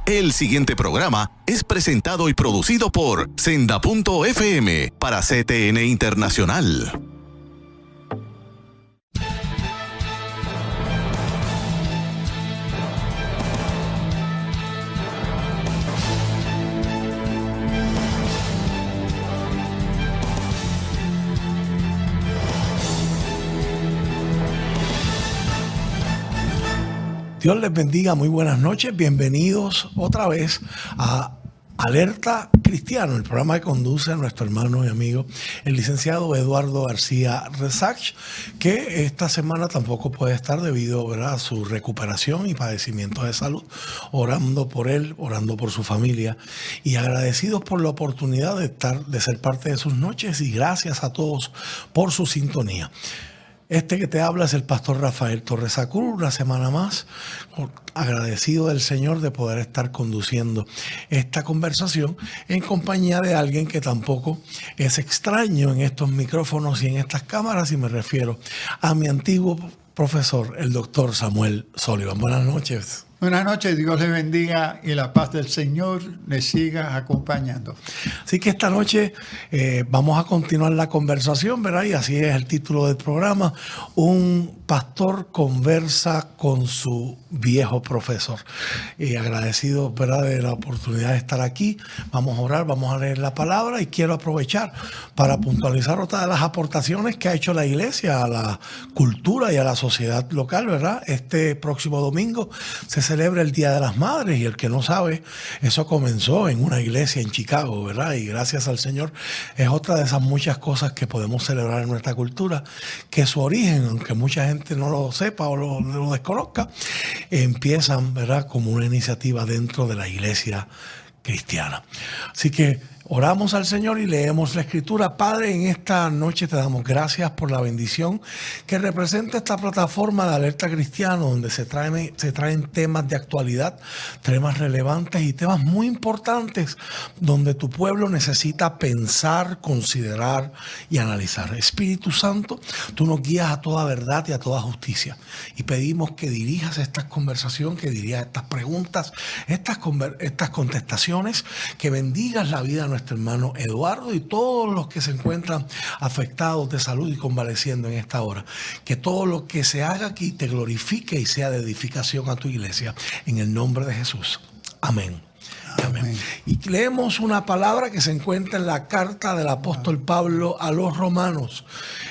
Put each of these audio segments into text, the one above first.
El siguiente programa es presentado y producido por Senda.fm para CTN Internacional. Dios les bendiga, muy buenas noches, bienvenidos otra vez a Alerta Cristiano, el programa que conduce nuestro hermano y amigo, el licenciado Eduardo García Resach, que esta semana tampoco puede estar debido, ¿verdad?, a su recuperación y padecimiento de salud, orando por él, orando por su familia y agradecidos por la oportunidad de ser parte de sus noches y gracias a todos por su sintonía. Este que te habla es el pastor Rafael Torres Acur, una semana más, agradecido del Señor de poder estar conduciendo esta conversación en compañía de alguien que tampoco es extraño en estos micrófonos y en estas cámaras, y me refiero a mi antiguo profesor, el doctor Samuel Sullivan. Buenas noches. Buenas noches, Dios les bendiga y la paz del Señor les siga acompañando. Así que esta noche vamos a continuar la conversación, ¿verdad? Y así es el título del programa: un pastor conversa con su viejo profesor. Y agradecido, ¿verdad?, de la oportunidad de estar aquí. Vamos a orar, vamos a leer la palabra y quiero aprovechar para puntualizar otra de las aportaciones que ha hecho la iglesia a la cultura y a la sociedad local, ¿verdad? Este próximo domingo se celebra el Día de las Madres, y el que no sabe, eso comenzó en una iglesia en Chicago, ¿verdad? Y gracias al Señor es otra de esas muchas cosas que podemos celebrar en nuestra cultura, que su origen, aunque mucha gente no lo sepa o lo desconozca, empiezan, ¿verdad?, como una iniciativa dentro de la iglesia cristiana. Así que oramos al Señor y leemos la Escritura. Padre, en esta noche te damos gracias por la bendición que representa esta plataforma de Alerta Cristiano, donde se traen temas de actualidad, temas relevantes y temas muy importantes, donde tu pueblo necesita pensar, considerar y analizar. Espíritu Santo, tú nos guías a toda verdad y a toda justicia. Y pedimos que dirijas esta conversación, que dirijas estas preguntas, estas contestaciones, que bendigas la vida de nuestro hermano Eduardo y todos los que se encuentran afectados de salud y convaleciendo en esta hora. Que todo lo que se haga aquí te glorifique y sea de edificación a tu iglesia. En el nombre de Jesús. Amén. Amén. Y leemos una palabra que se encuentra en la carta del apóstol Pablo a los Romanos,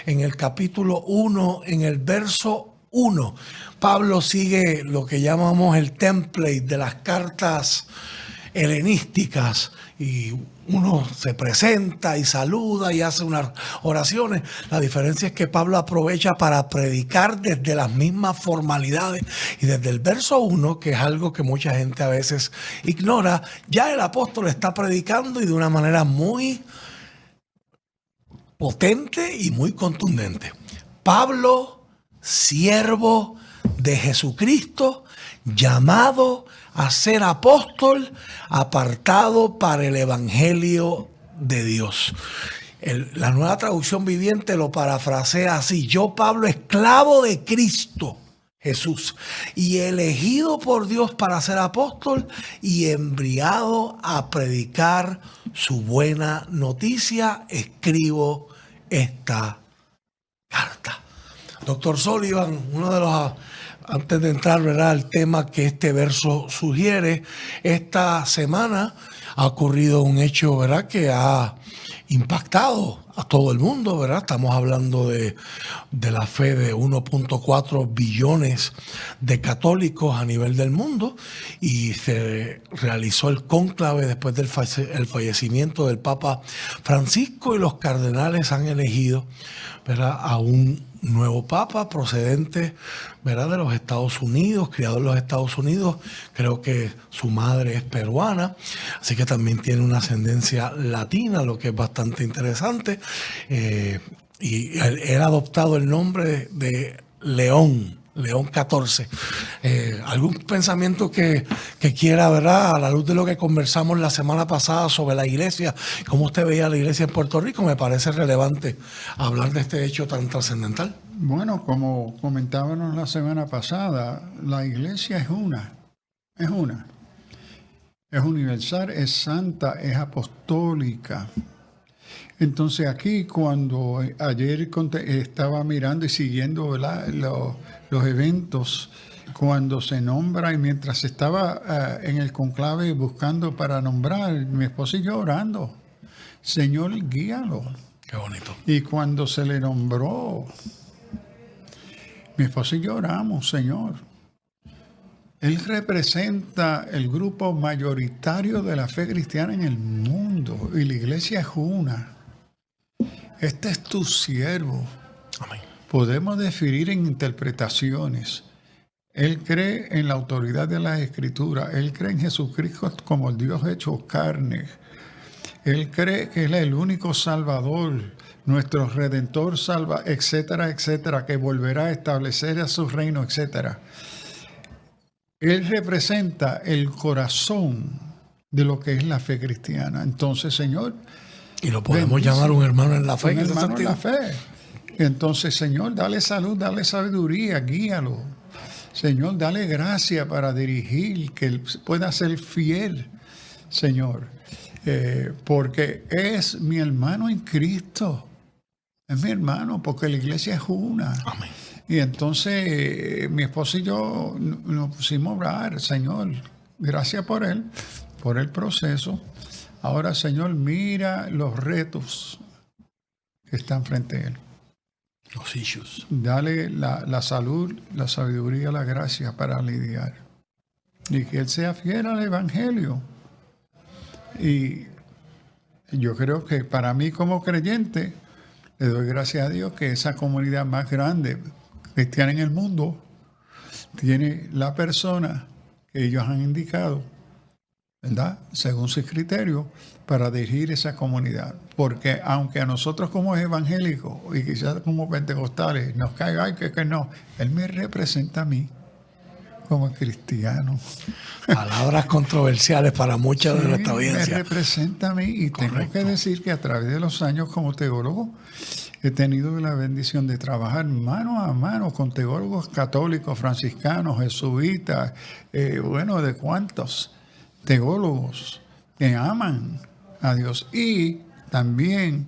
en el capítulo 1, en el verso 1. Pablo sigue lo que llamamos el template de las cartas helenísticas, y uno se presenta y saluda y hace unas oraciones. La diferencia es que Pablo aprovecha para predicar desde las mismas formalidades, y desde el verso 1, que es algo que mucha gente a veces ignora, ya el apóstol está predicando y de una manera muy potente y muy contundente. Pablo, siervo de Jesucristo, llamado a ser apóstol, apartado para el evangelio de Dios. La Nueva Traducción Viviente lo parafrasea así: yo, Pablo, esclavo de Cristo Jesús y elegido por Dios para ser apóstol y enviado a predicar su buena noticia, escribo esta carta. Doctor Sullivan, uno de los... Antes de entrar, ¿verdad?, al tema que este verso sugiere, esta semana ha ocurrido un hecho, ¿verdad?, que ha impactado a todo el mundo, ¿verdad? Estamos hablando de la fe de 1.4 billones de católicos a nivel del mundo, y se realizó el cónclave después del fallecimiento del Papa Francisco, y los cardenales han elegido, ¿verdad?, a un nuevo papa procedente, ¿verdad?, de los Estados Unidos, criado en los Estados Unidos. Creo que su madre es peruana, así que también tiene una ascendencia latina, lo que es bastante interesante. Y él ha adoptado el nombre de León XIV. ¿Algún pensamiento que quiera, ¿verdad?, a la luz de lo que conversamos la semana pasada sobre la iglesia, cómo usted veía la iglesia en Puerto Rico? Me parece relevante hablar de este hecho tan trascendental. Bueno, como comentábamos la semana pasada, la iglesia es una. Es universal, es santa, es apostólica. Entonces aquí cuando ayer estaba mirando y siguiendo, ¿verdad?, los eventos, cuando se nombra y mientras estaba en el conclave buscando para nombrar, mi esposa y yo orando, Señor, guíalo. Qué bonito. Y cuando se le nombró, mi esposa y yo oramos, Señor. Él representa el grupo mayoritario de la fe cristiana en el mundo y la iglesia es una. Este es tu siervo. Amén. Podemos definir en interpretaciones. Él cree en la autoridad de las Escrituras. Él cree en Jesucristo como el Dios hecho carne. Él cree que Él es el único Salvador, nuestro Redentor, etcétera, etcétera, que volverá a establecer a su reino, etcétera. Él representa el corazón de lo que es la fe cristiana. Entonces, Señor, y lo podemos llamar un hermano en la fe. Un hermano en la fe. Entonces, Señor, dale salud, dale sabiduría, guíalo. Señor, dale gracia para dirigir, que él pueda ser fiel, Señor. Porque es mi hermano en Cristo. Es mi hermano, porque la iglesia es una. Amén. Y entonces mi esposa y yo nos pusimos a orar, Señor, gracias por él, por el proceso. Ahora, Señor, mira los retos que están frente a él. Los issues. Dale la salud, la sabiduría, la gracia para lidiar. Y que él sea fiel al Evangelio. Y yo creo que para mí como creyente, le doy gracias a Dios que esa comunidad más grande cristiana en el mundo tiene la persona que ellos han indicado, ¿verdad?, según sus criterios, para dirigir esa comunidad. Porque aunque a nosotros como evangélicos y quizás como pentecostales nos caiga, ay, que no, él me representa a mí como cristiano. Palabras controversiales para mucha de nuestra audiencia. Me representa a mí y Correcto. Tengo que decir que a través de los años como teólogo he tenido la bendición de trabajar mano a mano con teólogos católicos, franciscanos, jesuitas, de cuántos teólogos que aman a Dios. Y también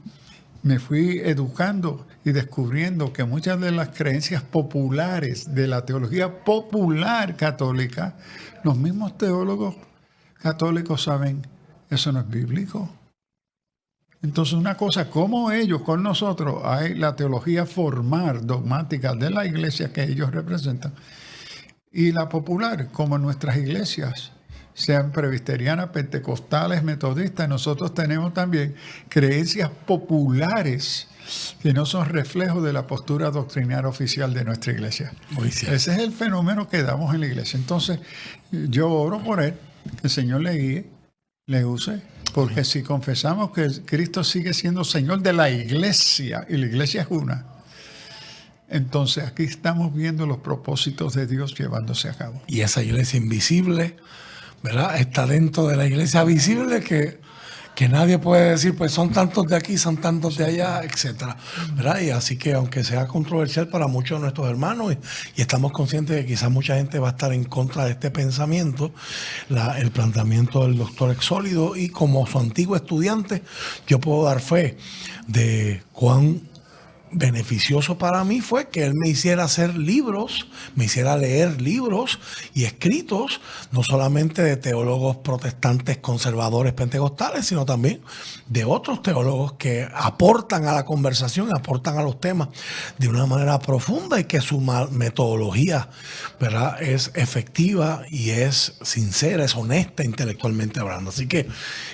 me fui educando y descubriendo que muchas de las creencias populares de la teología popular católica, los mismos teólogos católicos saben, eso no es bíblico. Entonces una cosa, como ellos con nosotros, hay la teología formal, dogmática de la iglesia que ellos representan, y la popular, como nuestras iglesias, sean presbiterianas, pentecostales, metodistas, nosotros tenemos también creencias populares que no son reflejos de la postura doctrinaria oficial de nuestra iglesia. Ese es el fenómeno que damos en la iglesia. Entonces, yo oro por él, que el Señor le guíe, le use, porque si confesamos que Cristo sigue siendo Señor de la iglesia, y la iglesia es una, entonces aquí estamos viendo los propósitos de Dios llevándose a cabo. Y esa iglesia invisible, ¿verdad?, está dentro de la iglesia visible que nadie puede decir, pues son tantos de aquí, son tantos de allá, etcétera, ¿verdad? Y así que aunque sea controversial para muchos de nuestros hermanos, y estamos conscientes de que quizás mucha gente va a estar en contra de este pensamiento, el planteamiento del doctor Exsólido, y como su antiguo estudiante, yo puedo dar fe de cuán beneficioso para mí fue que él me hiciera hacer libros, me hiciera leer libros y escritos, no solamente de teólogos protestantes, conservadores, pentecostales, sino también de otros teólogos que aportan a la conversación, aportan a los temas de una manera profunda, y que su metodología, ¿verdad?, es efectiva y es sincera, es honesta intelectualmente hablando. Así que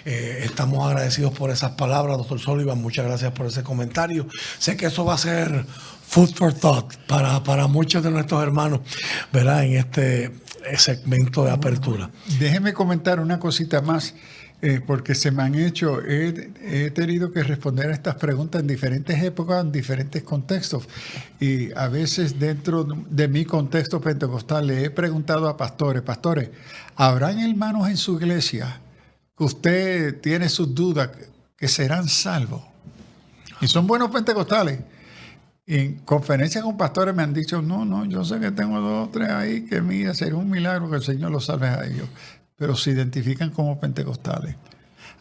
estamos agradecidos por esas palabras, doctor Sullivan. Muchas gracias por ese comentario. Sé que eso va a ser food for thought para muchos de nuestros hermanos, ¿verdad?, en este segmento de apertura. Déjeme comentar una cosita más, porque se me han hecho, he tenido que responder a estas preguntas en diferentes épocas, en diferentes contextos, y a veces dentro de mi contexto pentecostal le he preguntado a pastores, ¿habrán hermanos en su iglesia que usted tiene sus dudas que serán salvos? Y son buenos pentecostales. en conferencias con pastores me han dicho, no, yo sé que tengo 2 o 3 ahí que mira, sería un milagro que el Señor los salve a ellos, pero se identifican como pentecostales.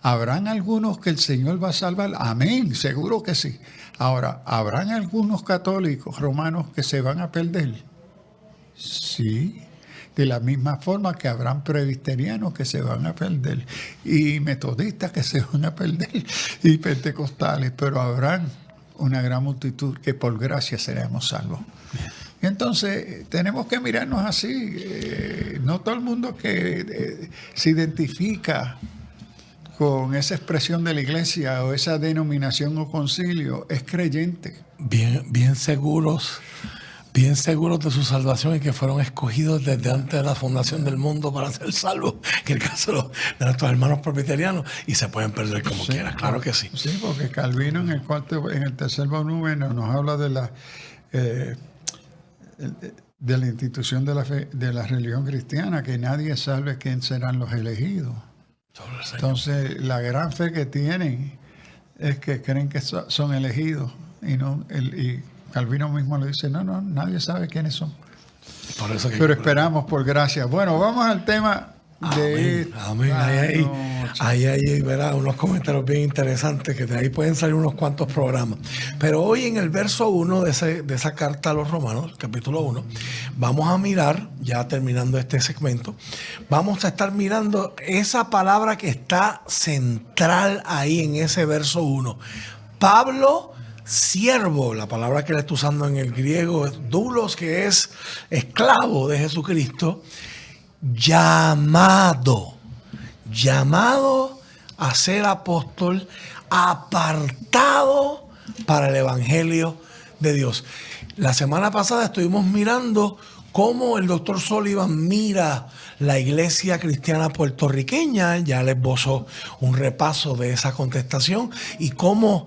¿Habrán algunos que el Señor va a salvar? Amén, seguro que sí. Ahora, ¿habrán algunos católicos romanos que se van a perder? Sí. De la misma forma que habrán presbiterianos que se van a perder, y metodistas que se van a perder, y pentecostales, pero habrán una gran multitud que por gracia seremos salvos. Y entonces tenemos que mirarnos así. No todo el mundo que se identifica con esa expresión de la iglesia o esa denominación o concilio es creyente. Bien seguros de su salvación y que fueron escogidos desde antes de la fundación del mundo para ser salvos, que el caso de nuestros hermanos presbiterianos, y se pueden perder como quieran, claro que sí. Sí, porque Calvino en el tercer volumen nos habla de la institución de la fe, de la religión cristiana, que nadie sabe quién serán los elegidos. Entonces, la gran fe que tienen es que creen que son elegidos, y Calvino mismo le dice, no, nadie sabe quiénes son. Por eso pero esperamos por gracia. Bueno, vamos al tema de... Amén. Ahí verá unos comentarios bien interesantes, que de ahí pueden salir unos cuantos programas. Pero hoy en el verso 1 de esa carta a los Romanos, capítulo 1, vamos a mirar, ya terminando este segmento, vamos a estar mirando esa palabra que está central ahí en ese verso 1. Pablo, siervo, la palabra que le está usando en el griego es doulos, que es esclavo de Jesucristo, llamado a ser apóstol, apartado para el evangelio de Dios. La semana pasada estuvimos mirando cómo el doctor Sullivan mira la iglesia cristiana puertorriqueña. Ya le esbozó un repaso de esa contestación y cómo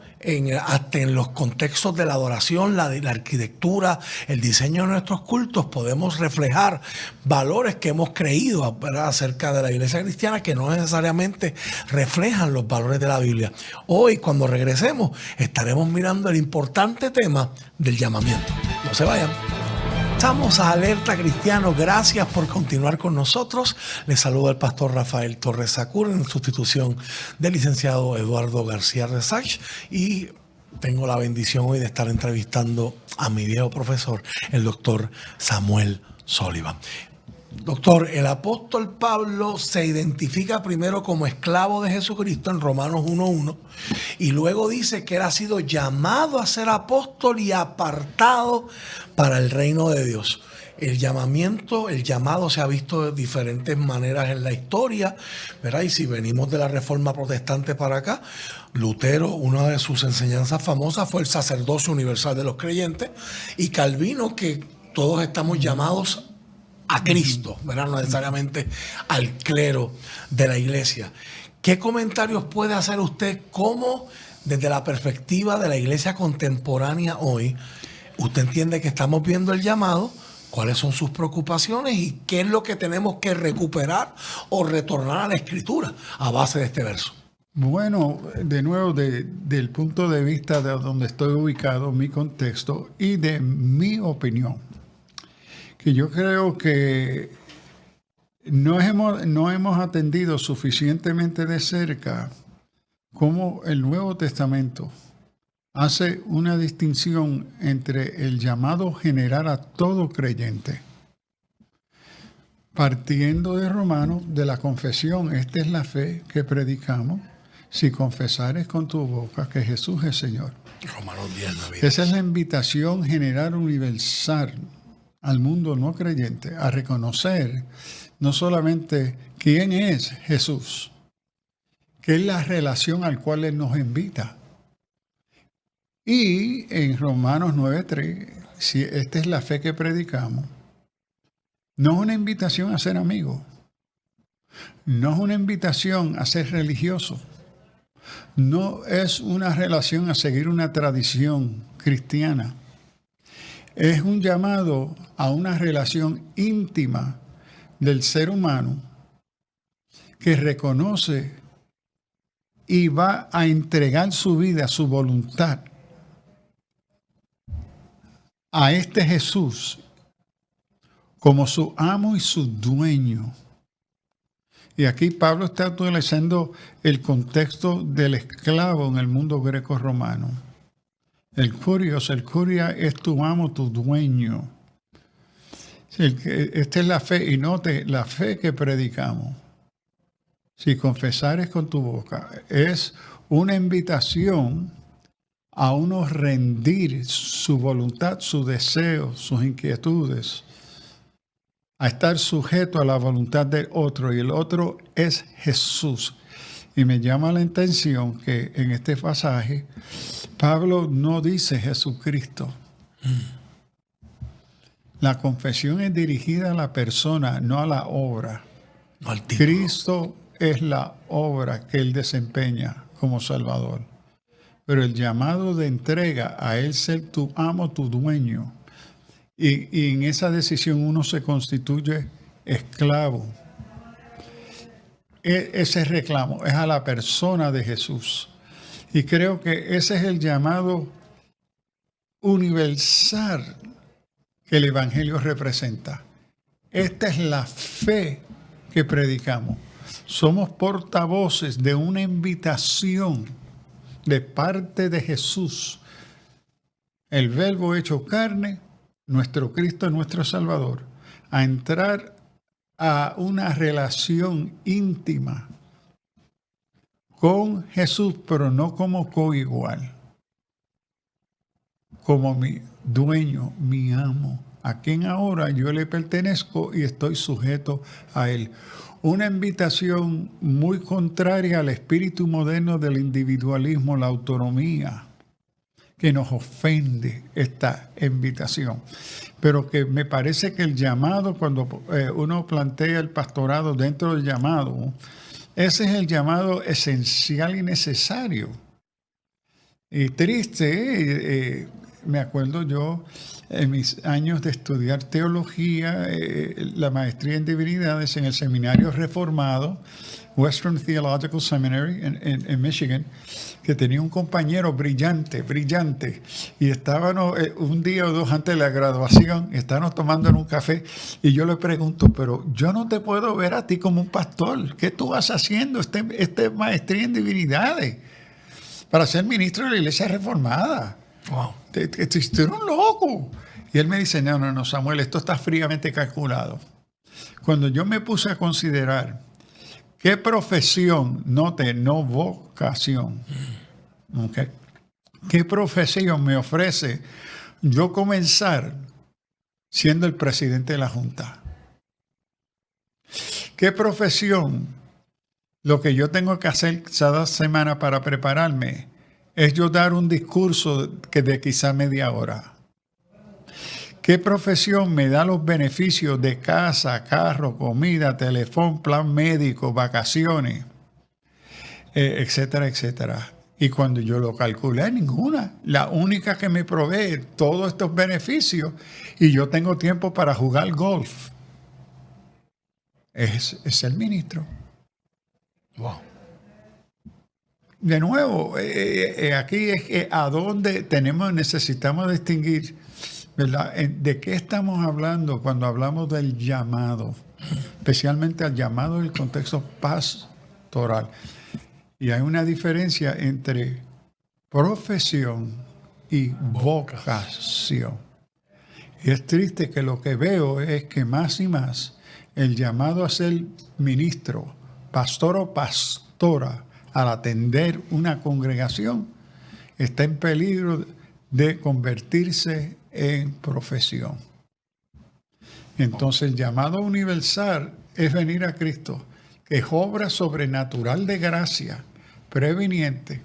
hasta en los contextos de la adoración, la arquitectura, el diseño de nuestros cultos podemos reflejar valores que hemos creído, ¿verdad?, acerca de la iglesia cristiana, que no necesariamente reflejan los valores de la Biblia. Hoy, cuando regresemos, estaremos mirando el importante tema del llamamiento. No se vayan. Estamos a Alerta Cristiano. Gracias por continuar con nosotros. Les saluda el pastor Rafael Torres Sacur en sustitución del licenciado Eduardo García Resach, y tengo la bendición hoy de estar entrevistando a mi viejo profesor, el doctor Samuel Sullivan. Doctor, el apóstol Pablo se identifica primero como esclavo de Jesucristo en Romanos 1:1 y luego dice que él ha sido llamado a ser apóstol y apartado para el reino de Dios. El llamado se ha visto de diferentes maneras en la historia, ¿verdad? Y si venimos de la Reforma Protestante para acá, Lutero, una de sus enseñanzas famosas fue el sacerdocio universal de los creyentes, y Calvino, que todos estamos llamados a Cristo, ¿verdad? No necesariamente al clero de la iglesia. ¿Qué comentarios puede hacer usted? ¿Cómo, desde la perspectiva de la iglesia contemporánea hoy, usted entiende que estamos viendo el llamado? ¿Cuáles son sus preocupaciones y qué es lo que tenemos que recuperar o retornar a la Escritura a base de este verso? Bueno, de nuevo, del punto de vista de donde estoy ubicado, mi contexto y de mi opinión, que yo creo que no hemos atendido suficientemente de cerca cómo el Nuevo Testamento hace una distinción entre el llamado general a todo creyente. Partiendo de Romanos, de la confesión, esta es la fe que predicamos, si confesares con tu boca que Jesús es Señor. Romanos 10:9. Esa es la invitación general universal al mundo no creyente a reconocer no solamente quién es Jesús, que es la relación al cual Él nos invita. Y en Romanos 9:3, si esta es la fe que predicamos, no es una invitación a ser amigo, no es una invitación a ser religioso, no es una relación a seguir una tradición cristiana. Es un llamado a una relación íntima del ser humano que reconoce y va a entregar su vida, su voluntad a este Jesús como su amo y su dueño. Y aquí Pablo está utilizando el contexto del esclavo en el mundo greco-romano. El curia es tu amo, tu dueño. Esta es la fe, y note la fe que predicamos. Si confesares con tu boca, es una invitación a uno rendir su voluntad, su deseo, sus inquietudes, a estar sujeto a la voluntad del otro, y el otro es Jesús. Y me llama la atención que en este pasaje Pablo no dice Jesucristo. La confesión es dirigida a la persona, no a la obra. No al título. Cristo es la obra que Él desempeña como Salvador. Pero el llamado de entrega a Él ser tu amo, tu dueño. Y en esa decisión uno se constituye esclavo. Ese reclamo es a la persona de Jesús. Y creo que ese es el llamado universal que el Evangelio representa. Esta es la fe que predicamos. Somos portavoces de una invitación de parte de Jesús, el Verbo hecho carne, nuestro Cristo, nuestro Salvador, a entrar a una relación íntima con Jesús, pero no como coigual, como mi dueño, mi amo, a quien ahora yo le pertenezco y estoy sujeto a Él. Una invitación muy contraria al espíritu moderno del individualismo, la autonomía, que nos ofende esta invitación. Pero que me parece que el llamado, cuando uno plantea el pastorado dentro del llamado, ese es el llamado esencial y necesario. Y triste, me acuerdo yo, en mis años de estudiar teología, la maestría en divinidades en el seminario reformado, Western Theological Seminary en Michigan, que tenía un compañero brillante, y estábamos un día o dos antes de la graduación, estábamos tomando en un café, y yo le pregunto, pero yo no te puedo ver a ti como un pastor, ¿qué tú vas haciendo este maestría en divinidades para ser ministro de la iglesia reformada? Wow. Tú eres un loco. Y él me dice, no, Samuel, esto está fríamente calculado. Cuando yo me puse a considerar qué profesión, note, no vocación, ¿okay? ¿Qué profesión me ofrece yo comenzar siendo el presidente de la Junta? ¿Qué profesión lo que yo tengo que hacer cada semana para prepararme es yo dar un discurso de quizá media hora? ¿Qué profesión me da los beneficios de casa, carro, comida, teléfono, plan médico, vacaciones, etcétera, etcétera? Y cuando yo lo calculé, ninguna. La única que me provee todos estos beneficios y yo tengo tiempo para jugar golf es el ministro. Wow. De nuevo, aquí es a dónde necesitamos distinguir, ¿verdad? ¿De qué estamos hablando cuando hablamos del llamado? Especialmente al llamado en el contexto pastoral. Y hay una diferencia entre profesión y vocación. Y es triste que lo que veo es que más y más el llamado a ser ministro, pastor o pastora, al atender una congregación, está en peligro de convertirse en profesión. Entonces el llamado universal es venir a Cristo, que es obra sobrenatural de gracia, preveniente,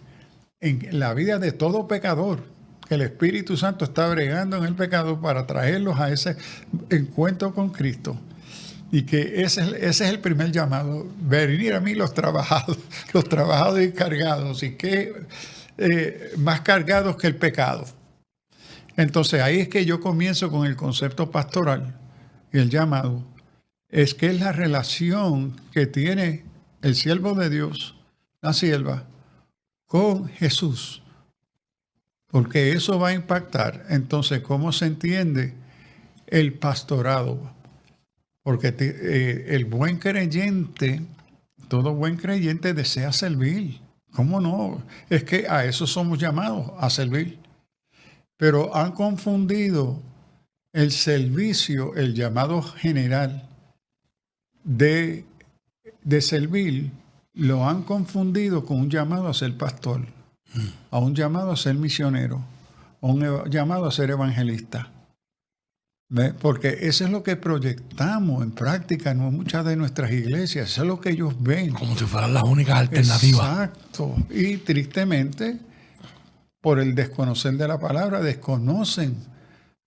en la vida de todo pecador, que el Espíritu Santo está bregando en el pecado para traerlos a ese encuentro con Cristo. Y que ese es el primer llamado, venir a mí los trabajados y cargados, y que más cargados que el pecado. Entonces ahí es que yo comienzo con el concepto pastoral y el llamado, es que es la relación que tiene el siervo de Dios, la sierva, con Jesús, porque eso va a impactar entonces cómo se entiende el pastorado. Porque el buen creyente, todo buen creyente desea servir. ¿Cómo no? Es que a eso somos llamados, a servir. Pero han confundido el servicio, el llamado general de servir, lo han confundido con un llamado a ser pastor, a un llamado a ser misionero, a un llamado a ser evangelista. ¿Ve? Porque eso es lo que proyectamos en práctica en muchas de nuestras iglesias. Eso es lo que ellos ven. Como si fueran las únicas alternativas. Exacto. Y tristemente, por el desconocer de la palabra, desconocen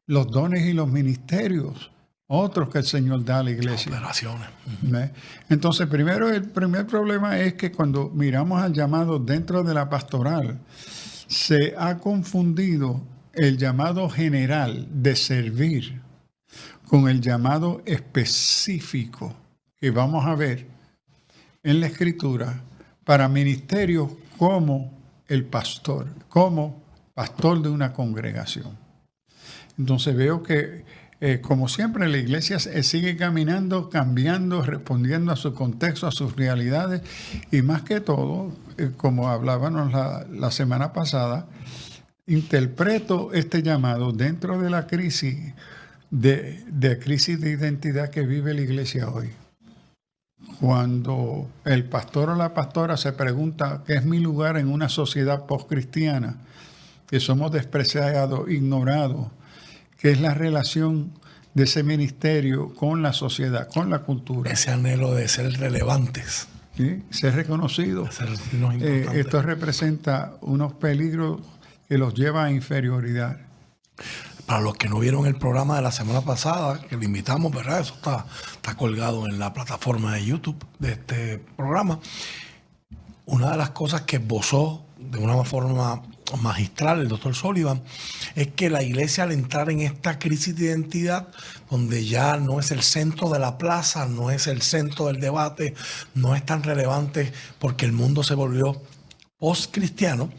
los dones y los ministerios, otros que el Señor da a la iglesia. Operaciones. ¿Ve? Entonces, primero, el primer problema es que cuando miramos al llamado dentro de la pastoral, se ha confundido el llamado general de servir con el llamado específico que vamos a ver en la Escritura para ministerios como el pastor, como pastor de una congregación. Entonces veo que, como siempre, la iglesia sigue caminando, cambiando, respondiendo a su contexto, a sus realidades, y más que todo, como hablábamos la semana pasada, interpreto este llamado dentro de la crisis de crisis de identidad que vive la iglesia hoy. Cuando el pastor o la pastora se pregunta qué es mi lugar en una sociedad postcristiana, que somos despreciados, ignorados, qué es la relación de ese ministerio con la sociedad, con la cultura. Ese anhelo de ser relevantes. ¿Sí? Ser reconocidos. Esto representa unos peligros que los lleva a inferioridad. Para los que no vieron el programa de la semana pasada, que le invitamos, ¿verdad? Eso está colgado en la plataforma de YouTube de este programa. Una de las cosas que esbozó de una forma magistral el doctor Sullivan es que la iglesia, al entrar en esta crisis de identidad, donde ya no es el centro de la plaza, no es el centro del debate, no es tan relevante porque el mundo se volvió post-cristiano,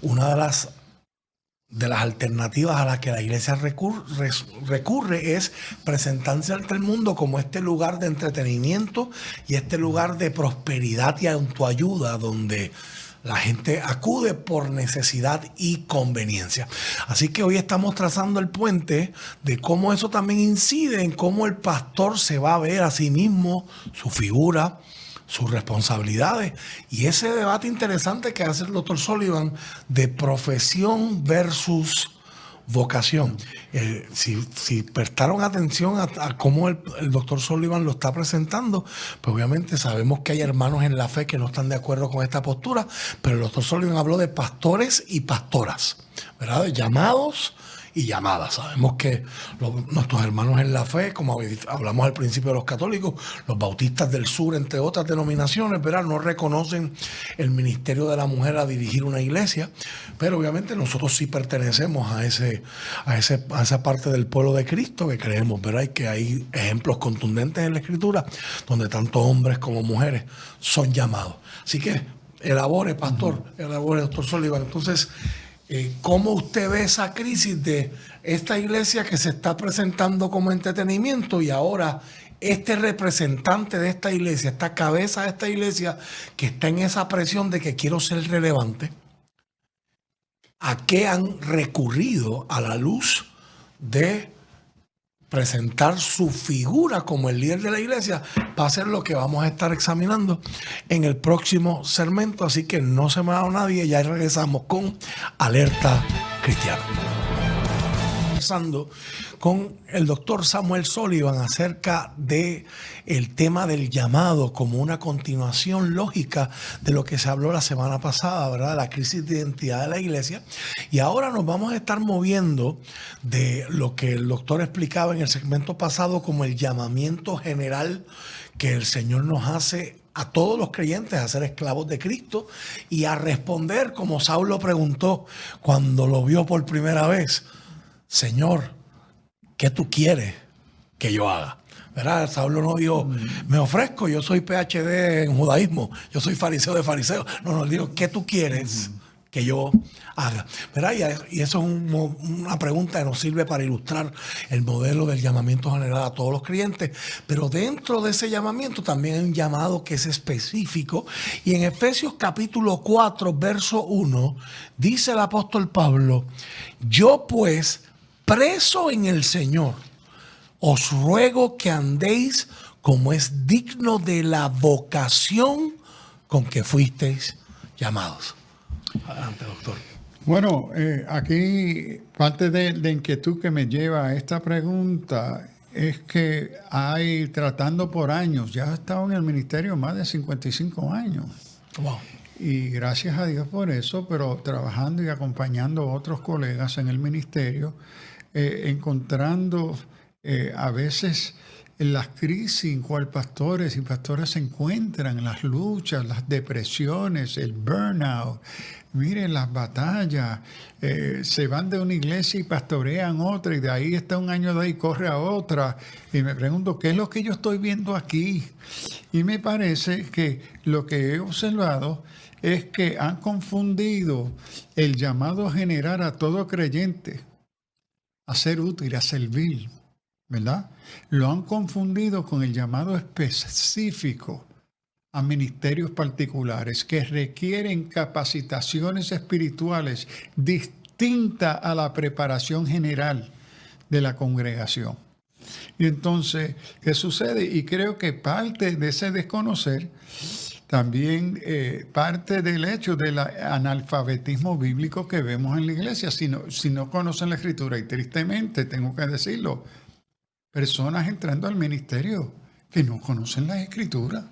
una de las alternativas a las que la iglesia recurre es presentarse ante el mundo como este lugar de entretenimiento y este lugar de prosperidad y autoayuda donde la gente acude por necesidad y conveniencia. Así que hoy estamos trazando el puente de cómo eso también incide en cómo el pastor se va a ver a sí mismo, su figura, sus responsabilidades, y ese debate interesante que hace el doctor Sullivan de profesión versus vocación. Si prestaron atención a cómo el doctor Sullivan lo está presentando, pues obviamente sabemos que hay hermanos en la fe que no están de acuerdo con esta postura, pero el doctor Sullivan habló de pastores y pastoras, ¿verdad? De llamados y llamadas. Sabemos que nuestros hermanos en la fe, como hablamos al principio de los católicos, los bautistas del sur, entre otras denominaciones, ¿verdad?, no reconocen el ministerio de la mujer a dirigir una iglesia, pero obviamente nosotros sí pertenecemos a esa parte del pueblo de Cristo que creemos, ¿verdad?, y que hay ejemplos contundentes en la Escritura donde tanto hombres como mujeres son llamados. Así que elabore, pastor, elabore, doctor Sullivan. Entonces, ¿cómo usted ve esa crisis de esta iglesia que se está presentando como entretenimiento y ahora este representante de esta iglesia, esta cabeza de esta iglesia que está en esa presión de que quiero ser relevante? ¿A qué han recurrido a la luz de presentar su figura como el líder de la iglesia? Va a ser lo que vamos a estar examinando en el próximo segmento, así que no se me va nadie, ya regresamos con Alerta Cristiana. Conversando con el doctor Samuel Sullivan acerca de el tema del llamado como una continuación lógica de lo que se habló la semana pasada, ¿verdad?, la crisis de identidad de la iglesia. Y ahora nos vamos a estar moviendo de lo que el doctor explicaba en el segmento pasado como el llamamiento general que el Señor nos hace a todos los creyentes a ser esclavos de Cristo y a responder como Saulo preguntó cuando lo vio por primera vez: Señor, ¿qué tú quieres que yo haga? ¿Verdad? Saulo no dijo, me ofrezco, yo soy PhD en judaísmo, yo soy fariseo de fariseos. No, dijo, ¿qué tú quieres que yo haga. ¿Verdad? Y eso es una pregunta que nos sirve para ilustrar el modelo del llamamiento general a todos los creyentes. Pero dentro de ese llamamiento también hay un llamado que es específico. Y en Efesios capítulo 4, verso 1, dice el apóstol Pablo: yo pues, preso en el Señor, os ruego que andéis como es digno de la vocación con que fuisteis llamados. Adelante, doctor. Bueno, aquí parte de la inquietud que me lleva a esta pregunta es que hay, tratando por años, ya he estado en el ministerio más de 55 años. Wow. Y gracias a Dios por eso, pero trabajando y acompañando a otros colegas en el ministerio, encontrando a veces en las crisis en cual pastores y pastoras se encuentran, las luchas, las depresiones, el burnout, miren las batallas, se van de una iglesia y pastorean otra, y de ahí está un año de ahí, corre a otra, y me pregunto, ¿qué es lo que yo estoy viendo aquí? Y me parece que lo que he observado es que han confundido el llamado general a todo creyente a ser útil, a servir, ¿verdad? Lo han confundido con el llamado específico a ministerios particulares que requieren capacitaciones espirituales distintas a la preparación general de la congregación. Y entonces, ¿qué sucede? Y creo que parte de ese desconocer también parte del hecho del analfabetismo bíblico que vemos en la iglesia. Si no conocen la Escritura, y tristemente tengo que decirlo, personas entrando al ministerio que no conocen la Escritura,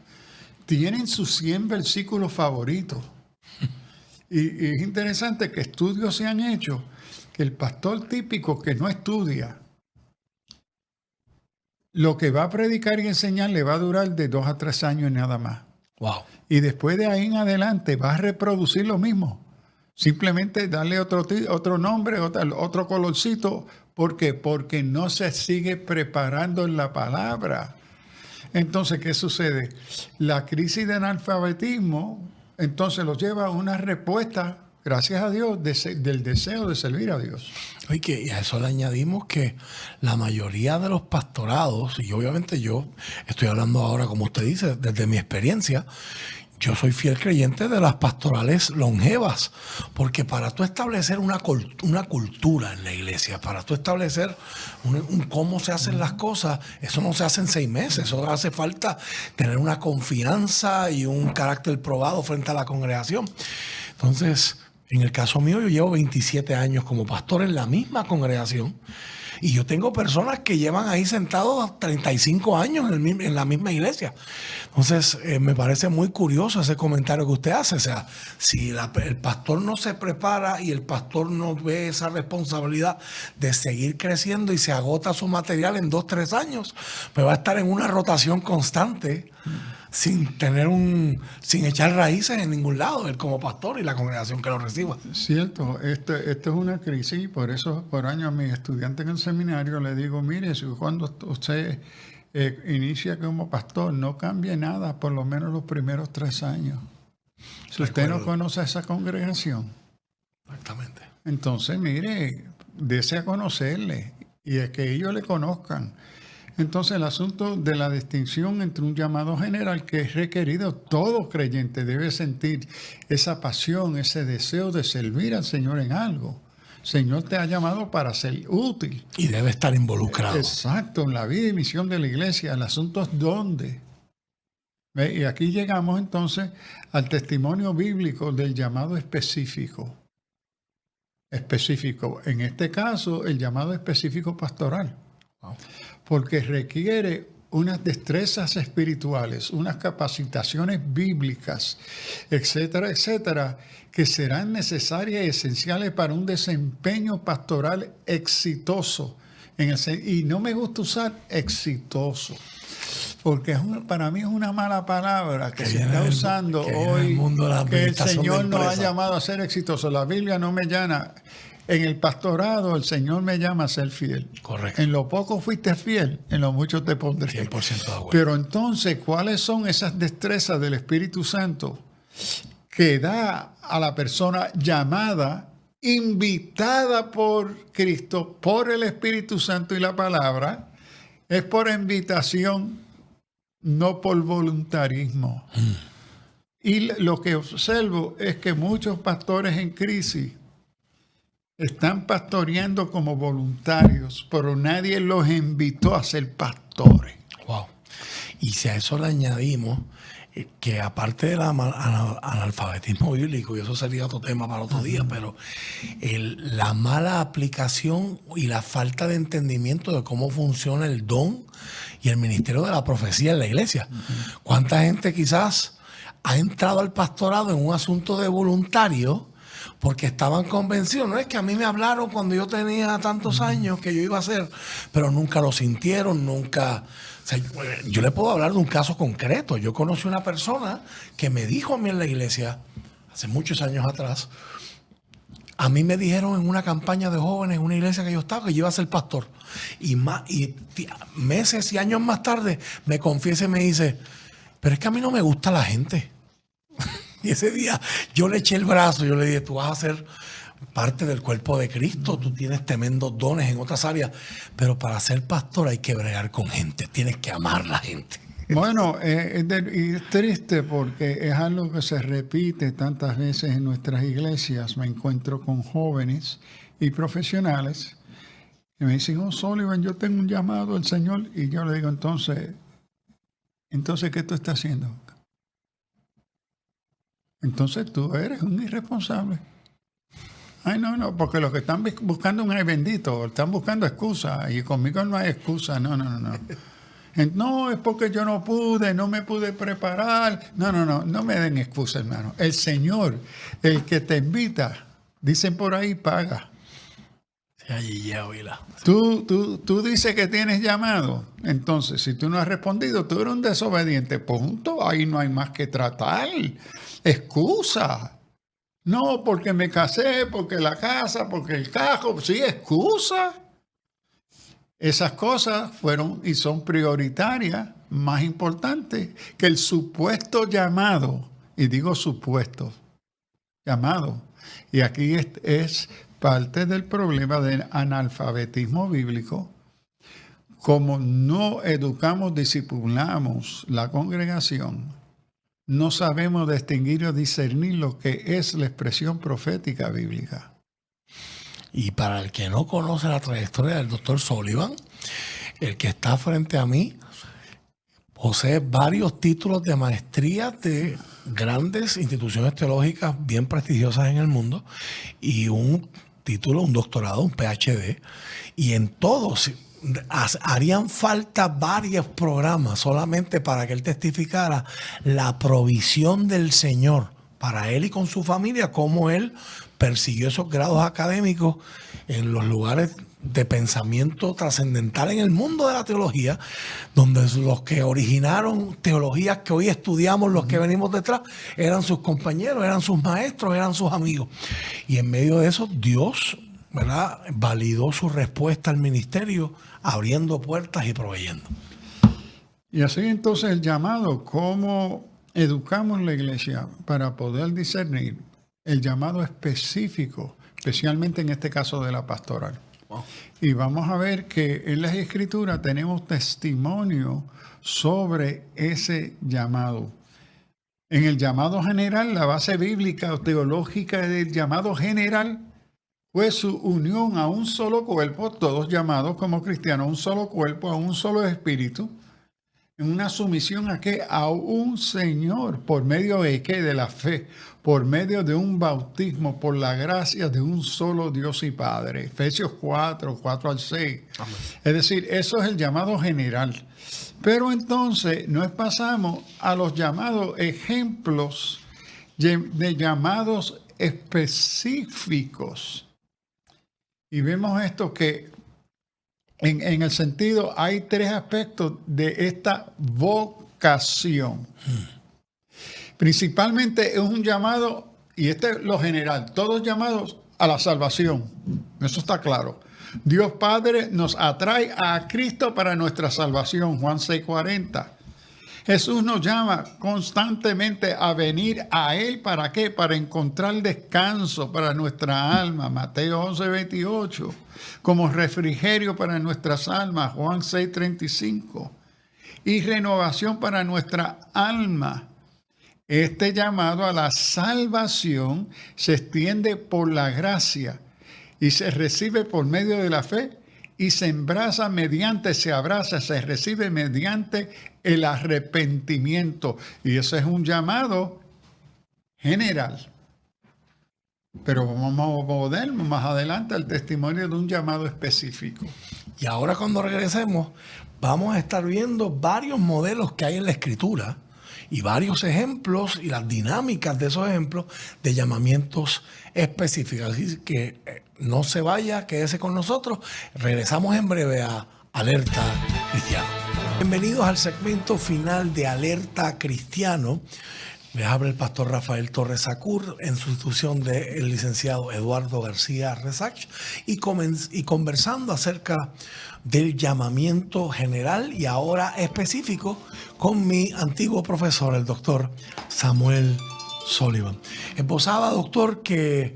tienen sus 100 versículos favoritos. Y es interesante que estudios se han hecho que el pastor típico que no estudia, lo que va a predicar y enseñar le va a durar de 2 a 3 años y nada más. Wow. Y después de ahí en adelante va a reproducir lo mismo. Simplemente darle otro nombre, otro colorcito. ¿Por qué? Porque no se sigue preparando en la palabra. Entonces, ¿qué sucede? La crisis de analfabetismo, entonces los lleva a una respuesta, gracias a Dios, del deseo de servir a Dios. Y a eso le añadimos que la mayoría de los pastorados, y obviamente yo estoy hablando ahora, como usted dice, desde mi experiencia, yo soy fiel creyente de las pastorales longevas, porque para tú establecer una cultura en la iglesia, para tú establecer cómo se hacen las cosas, eso no se hace en 6 meses, eso hace falta tener una confianza y un carácter probado frente a la congregación. Entonces, en el caso mío, yo llevo 27 años como pastor en la misma congregación. Y yo tengo personas que llevan ahí sentados 35 años en la misma iglesia. Entonces, me parece muy curioso ese comentario que usted hace. O sea, si el pastor no se prepara y el pastor no ve esa responsabilidad de seguir creciendo y se agota su material en 2, 3 años, pues va a estar en una rotación constante sin echar raíces en ningún lado, él como pastor y la congregación que lo reciba. Cierto, esto es una crisis, por eso por años a mis estudiantes en el seminario le digo, mire, si cuando usted inicia como pastor, no cambie nada por lo menos los primeros 3 años. Si usted no conoce a esa congregación. Exactamente. Entonces, mire, desea conocerle y es que ellos le conozcan. Entonces, el asunto de la distinción entre un llamado general que es requerido, todo creyente debe sentir esa pasión, ese deseo de servir al Señor en algo. El Señor te ha llamado para ser útil. Y debe estar involucrado. Exacto, en la vida y misión de la iglesia. El asunto es dónde. ¿Ve? Y aquí llegamos entonces al testimonio bíblico del llamado específico. En este caso, el llamado específico pastoral. Wow. Porque requiere unas destrezas espirituales, unas capacitaciones bíblicas, etcétera, etcétera, que serán necesarias y esenciales para un desempeño pastoral exitoso. Y no me gusta usar exitoso, porque para mí es una mala palabra que se está usando hoy, que el Señor nos ha llamado a ser exitoso. La Biblia no me llama. En el pastorado, el Señor me llama a ser fiel. Correcto. En lo poco fuiste fiel, en lo mucho te pondré. 100% de acuerdo. Pero entonces, ¿cuáles son esas destrezas del Espíritu Santo que da a la persona llamada, invitada por Cristo, por el Espíritu Santo y la palabra, es por invitación, no por voluntarismo. Y lo que observo es que muchos pastores en crisis están pastoreando como voluntarios, pero nadie los invitó a ser pastores. Wow. Y si a eso le añadimos que aparte del analfabetismo bíblico, y eso sería otro tema para otro día, pero la mala aplicación y la falta de entendimiento de cómo funciona el don y el ministerio de la profecía en la iglesia. ¿Cuánta gente quizás ha entrado al pastorado en un asunto de voluntario porque estaban convencidos? No es que a mí me hablaron cuando yo tenía tantos años que yo iba a hacer, pero nunca lo sintieron, nunca... O sea, yo le puedo hablar de un caso concreto. Yo conocí una persona que me dijo a mí en la iglesia, hace muchos años atrás, a mí me dijeron en una campaña de jóvenes en una iglesia que yo estaba, que yo iba a ser pastor. Y meses y años más tarde me confiesa y me dice, pero es que a mí no me gusta la gente. Y ese día yo le eché el brazo, yo le dije, tú vas a ser parte del cuerpo de Cristo, tú tienes tremendos dones en otras áreas, pero para ser pastor hay que bregar con gente, tienes que amar la gente. Bueno, y es triste porque es algo que se repite tantas veces en nuestras iglesias. Me encuentro con jóvenes y profesionales que me dicen, oh, Sullivan, yo tengo un llamado del Señor, y yo le digo, entonces, ¿qué tú estás haciendo? Entonces tú eres un irresponsable. Ay, no, porque los que están buscando un ay bendito, están buscando excusas, y conmigo no hay excusa, no. No, es porque yo no me pude preparar. No me den excusa, hermano. El Señor, el que te invita, dicen por ahí, paga. Tú dices que tienes llamado, entonces si tú no has respondido, tú eres un desobediente, punto. Ahí no hay más que tratar. Excusa. No, porque me casé, porque la casa, porque el carro. Sí, excusa. Esas cosas fueron y son prioritarias, más importantes que el supuesto llamado. Y digo supuesto llamado. Y aquí es parte del problema del analfabetismo bíblico. Como no educamos, discipulamos la congregación, no sabemos distinguir o discernir lo que es la expresión profética bíblica. Y para el que no conoce la trayectoria del doctor Sullivan, el que está frente a mí posee varios títulos de maestría de grandes instituciones teológicas bien prestigiosas en el mundo y un título, un doctorado, un PhD. Y en todos harían falta varios programas solamente para que él testificara la provisión del Señor para él y con su familia, cómo él persiguió esos grados académicos en los lugares de pensamiento trascendental en el mundo de la teología, donde los que originaron teologías que hoy estudiamos, los que venimos detrás, eran sus compañeros, eran sus maestros, eran sus amigos. Y en medio de eso, Dios, ¿verdad?, validó su respuesta al ministerio, abriendo puertas y proveyendo. Y así entonces el llamado, ¿cómo educamos la iglesia para poder discernir el llamado específico, especialmente en este caso de la pastoral? Wow. Y vamos a ver que en las Escrituras tenemos testimonio sobre ese llamado. En el llamado general, la base bíblica o teológica del llamado general fue su unión a un solo cuerpo, todos llamados como cristianos, un solo cuerpo, a un solo espíritu, en una sumisión a ¿qué? A un Señor, por medio de ¿qué? De la fe, por medio de un bautismo, por la gracia de un solo Dios y Padre. Efesios 4 al 6. Amén. Es decir, eso es el llamado general. Pero entonces nos pasamos a los llamados ejemplos de llamados específicos. Y vemos esto que en el sentido, hay tres aspectos de esta vocación. Principalmente es un llamado, y este es lo general, todos llamados a la salvación. Eso está claro. Dios Padre nos atrae a Cristo para nuestra salvación, Juan 6:40. Jesús nos llama constantemente a venir a Él. ¿Para qué? Para encontrar descanso para nuestra alma. Mateo 11:28. Como refrigerio para nuestras almas. Juan 6:35. Y renovación para nuestra alma. Este llamado a la salvación se extiende por la gracia y se recibe por medio de la fe y se se recibe mediante el arrepentimiento. Y ese es un llamado general. Pero vamos a ver más adelante el testimonio de un llamado específico. Y ahora cuando regresemos, vamos a estar viendo varios modelos que hay en la Escritura y varios ejemplos y las dinámicas de esos ejemplos de llamamientos específicos. Así que no se vaya, quédese con nosotros. Regresamos en breve a Alerta Cristiano. Bienvenidos al segmento final de Alerta Cristiano. Les habla el pastor Rafael Torres Sacur en sustitución del licenciado Eduardo García Resach y conversando acerca del llamamiento general y ahora específico con mi antiguo profesor, el doctor Samuel Sullivan. Esbozaba, doctor, que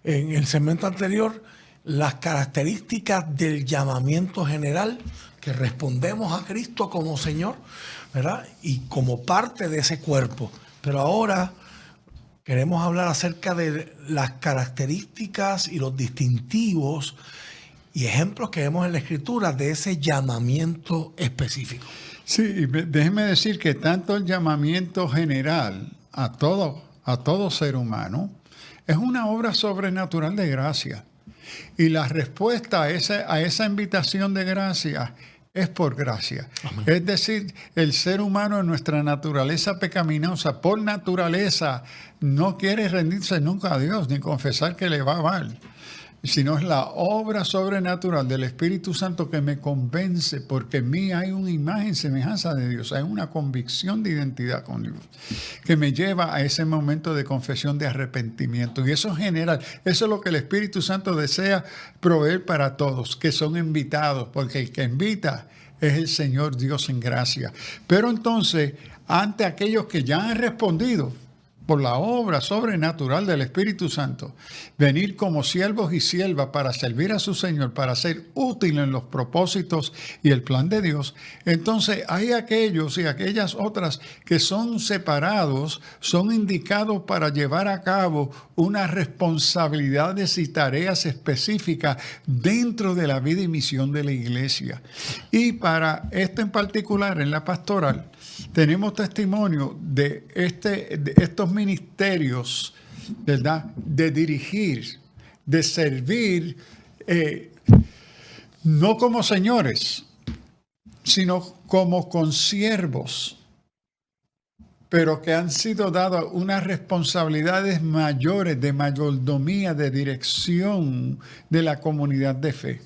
en el segmento anterior las características del llamamiento general, que respondemos a Cristo como Señor, ¿verdad? Y como parte de ese cuerpo. Pero ahora queremos hablar acerca de las características y los distintivos y ejemplos que vemos en la Escritura de ese llamamiento específico. Sí, déjeme decir que tanto el llamamiento general a todo ser humano es una obra sobrenatural de gracia. Y la respuesta a esa invitación de gracia es por gracia. Amén. Es decir, el ser humano en nuestra naturaleza pecaminosa, por naturaleza, no quiere rendirse nunca a Dios ni confesar que le va mal, sino es la obra sobrenatural del Espíritu Santo que me convence, porque en mí hay una imagen semejanza de Dios, hay una convicción de identidad con Dios, que me lleva a ese momento de confesión, de arrepentimiento. Y eso es general, eso es lo que el Espíritu Santo desea proveer para todos, que son invitados, porque el que invita es el Señor Dios en gracia. Pero entonces, ante aquellos que ya han respondido por la obra sobrenatural del Espíritu Santo, venir como siervos y siervas para servir a su Señor, para ser útil en los propósitos y el plan de Dios, entonces hay aquellos y aquellas otras que son separados, son indicados para llevar a cabo unas responsabilidades y tareas específicas dentro de la vida y misión de la iglesia. Y para esto en particular, en la pastoral, tenemos testimonio de estos ministerios, ¿verdad? De dirigir, de servir, no como señores, sino como consiervos, pero que han sido dadas unas responsabilidades mayores de mayordomía, de dirección de la comunidad de fe.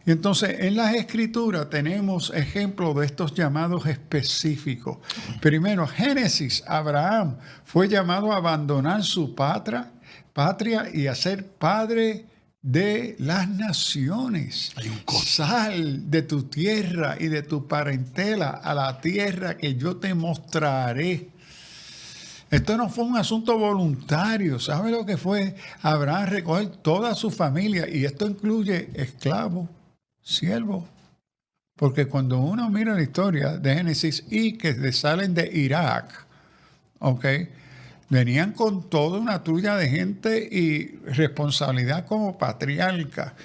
Y entonces en las Escrituras tenemos ejemplos de estos llamados específicos. Primero, Génesis, Abraham fue llamado a abandonar su patria y a ser padre de las naciones. Sal de tu tierra y de tu parentela a la tierra que yo te mostraré. Esto no fue un asunto voluntario. ¿Sabe lo que fue? Abraham recoger toda su familia, y esto incluye esclavos, siervos, porque cuando uno mira la historia de Génesis y que salen de Irak, venían con toda una trulla de gente y responsabilidad como patriarca,